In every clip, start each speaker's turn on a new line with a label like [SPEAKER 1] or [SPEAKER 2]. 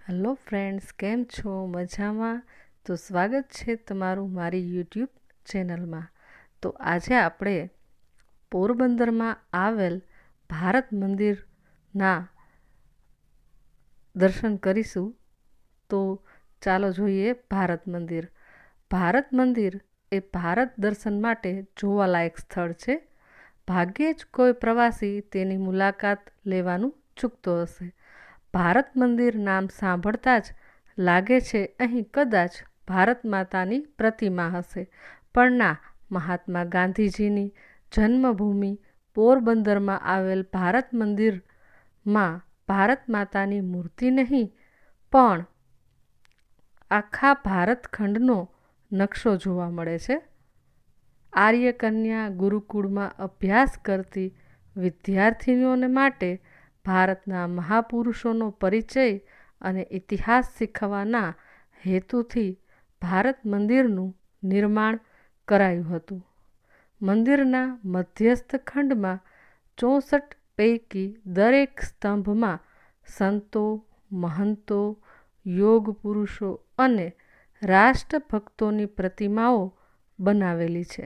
[SPEAKER 1] Hello friends, કેમ છો? મજામાં? તો સ્વાગત છે તમારું મારી યુટ્યુબ ચેનલમાં. તો આજે આપણે પોરબંદરમાં આવેલ ભારત મંદિરના દર્શન કરીશું. તો ચાલો જોઈએ ભારત મંદિર. ભારત મંદિર એ ભારત દર્શન માટે જોવાલાયક સ્થળ છે. ભાગ્યે જ કોઈ પ્રવાસી તેની મુલાકાત લેવાનું ચૂકતો હશે. ભારત મંદિર નામ સાંભળતા જ લાગે છે અહીં કદાચ ભારત માતાની પ્રતિમા હશે, પણ ના, મહાત્મા ગાંધીજીની જન્મભૂમિ પોરબંદરમાં આવેલ ભારત મંદિરમાં ભારત માતાની મૂર્તિ નહીં, પણ આખા ભારતખંડનો નકશો જોવા મળે છે. આર્યકન્યા ગુરુકુળમાં અભ્યાસ કરતી વિદ્યાર્થીનીઓને માટે ભારતના મહાપુરુષોનો પરિચય અને ઇતિહાસ શીખવવાના હેતુથી ભારત મંદિરનું નિર્માણ કરાયું હતું. મંદિરના મધ્યસ્થ ખંડમાં 64 પૈકી દરેક સ્તંભમાં સંતો, મહંતો, યોગ પુરુષો અને રાષ્ટ્રભક્તોની પ્રતિમાઓ બનાવેલી છે.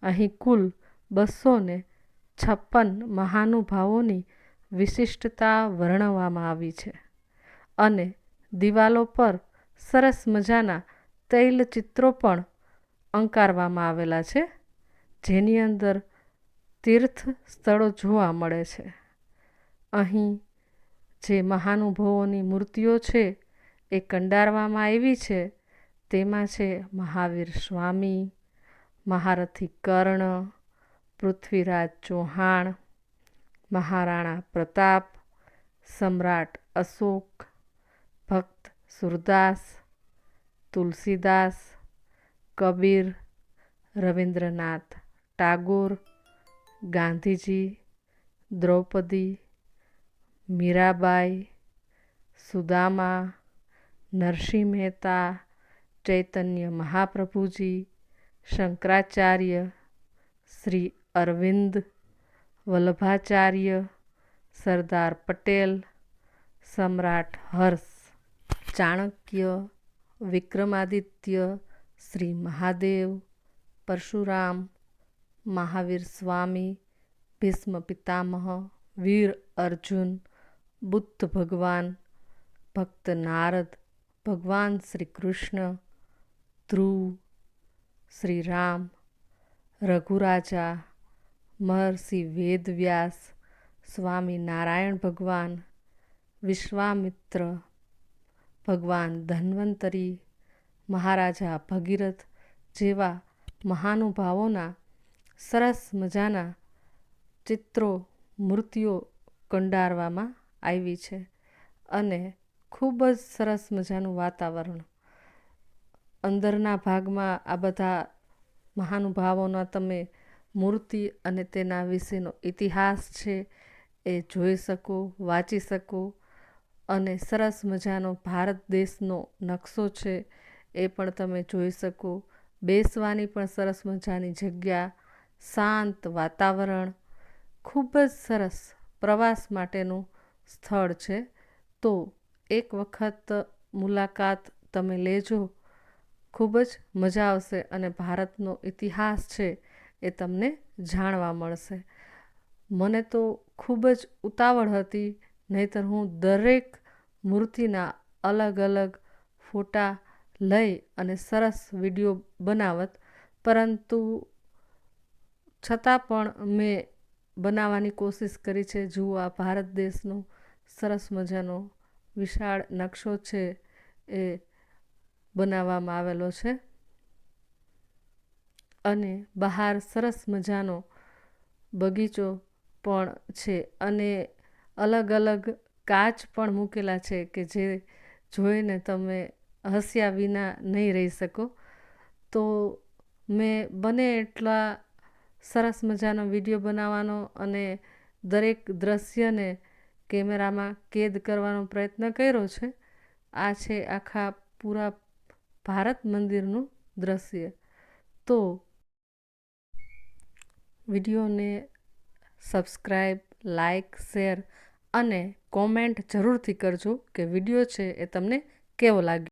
[SPEAKER 1] અહીં કુલ 256 મહાનુભાવોની વિશિષ્ટતા વર્ણવવામાં આવી છે અને દિવાલો પર સરસ મજાના તૈલચિત્રો પણ અંકારવામાં આવેલા છે, જેની અંદર તીર્થ સ્થળો જોવા મળે છે. અહીં જે મહાનુભાવોની મૂર્તિઓ છે એ કંડારવામાં આવી છે. તેમાં છે મહાવીર સ્વામી, મહારથી કર્ણ, પૃથ્વીરાજ ચૌહાણ, મહારાણા પ્રતાપ, સમ્રાટ અશોક, ભક્ત સુરદાસ, તુલસીદાસ, કબીર, રવિન્દ્રનાથ ટાગોર, ગાંધીજી, દ્રૌપદી, મીરાબાઈ, સુદામા, નરસિંહ મહેતા, ચૈતન્ય મહાપ્રભુજી, શંકરાચાર્ય, શ્રી અરવિંદ, વલ્લભાચાર્ય, સરદાર પટેલ, સમ્રાટ હર્ષ, ચાણક્ય, વિક્રમાદિત્ય, શ્રી મહાદેવ, પરશુરામ, મહાવીર સ્વામી, ભીષ્મ પિતામહ, વીર અર્જુન, બુદ્ધ ભગવાન, ભક્ત નારદ, ભગવાન શ્રી કૃષ્ણ, ધ્રુવ, શ્રી રામ, રઘુરાજા, મહર્ષિ વેદવ્યાસ, સ્વામી નારાયણ ભગવાન, વિશ્વામિત્ર ભગવાન, ધન્વંતરી, મહારાજા ભગીરથ જેવા મહાનુભાવોના સરસ મજાના ચિત્રો, મૂર્તિઓ કંડારવામાં આવી છે અને ખૂબ જ સરસ મજાનું વાતાવરણ. અંદરના ભાગમાં આ બધા મહાનુભાવોના તમે મૂર્તિ અને તેના વિશેનો ઇતિહાસ છે એ જોઈ શકો, વાંચી શકો અને સરસ મજાનો ભારત દેશનો નકશો છે એ પણ તમે જોઈ શકો. બેસવાની પણ સરસ મજાની જગ્યા, શાંત વાતાવરણ, ખૂબ જ સરસ પ્રવાસ માટેનું સ્થળ છે. તો એક વખત મુલાકાત તમે લેજો, ખૂબ જ મજા આવશે અને ભારતનો ઇતિહાસ છે એ તમને જાણવા મળશે. મને તો ખૂબ જ ઉતાવળ હતી, નહીંતર હું દરેક મૂર્તિના અલગ અલગ ફોટા લઈ અને સરસ વિડીયો બનાવત, પરંતુ છતાં પણ મેં બનાવવાની કોશિશ કરી છે. જુઓ, આ ભારત દેશનો સરસ મજાનો વિશાળ નકશો છે એ બનાવવામાં આવેલો છે અને બહાર સરસ મજાનો બગીચો પણ છે અને અલગ અલગ કાચ પણ મૂકેલા છે કે જે જોઈને તમે હસ્યા વિના નહીં રહી શકો. તો મેં બને એટલા સરસ મજાનો વિડીયો બનાવવાનો અને દરેક દ્રશ્યને કેમેરામાં કેદ કરવાનો પ્રયત્ન કર્યો છે. આ છે આખા પૂરા ભારત મંદિરનું દ્રશ્ય. તો વિડીયોને સબસ્ક્રાઈબ, લાઈક, શેર અને કોમેન્ટ જરૂરથી કરજો કે વિડીયો છે એ તમને કેવો લાગ્યો.